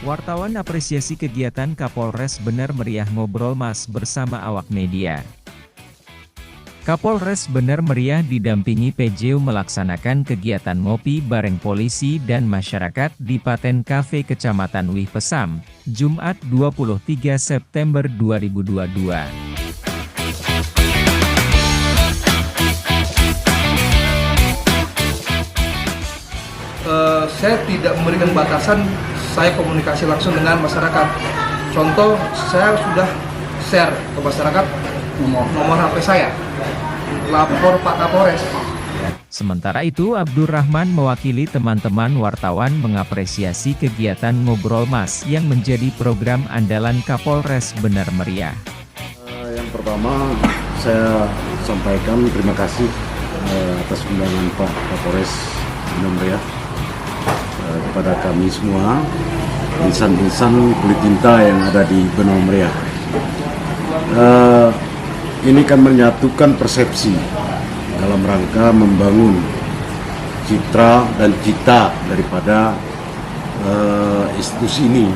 Wartawan apresiasi kegiatan Kapolres Bener Meriah ngobrol Mas bersama awak media. Kapolres Bener Meriah didampingi PJU melaksanakan kegiatan ngopi bareng polisi dan masyarakat di Paten Cafe Kecamatan Wih Pesam, Jumat 23 September 2022. Saya tidak memberikan batasan, saya komunikasi langsung dengan masyarakat. Contoh, saya sudah share ke masyarakat nomor HP saya, lapor Pak Kapolres. Sementara itu, Abdurrahman mewakili teman-teman wartawan mengapresiasi kegiatan Ngobrol Mas yang menjadi program andalan Kapolres Bener Meriah. Yang pertama, saya sampaikan terima kasih atas undangan Pak Kapolres Bener Meriah kepada kami semua, insan-insan kulit tinta yang ada di Bener Meriah. Ini kan menyatukan persepsi dalam rangka membangun citra dan cita daripada institusi ini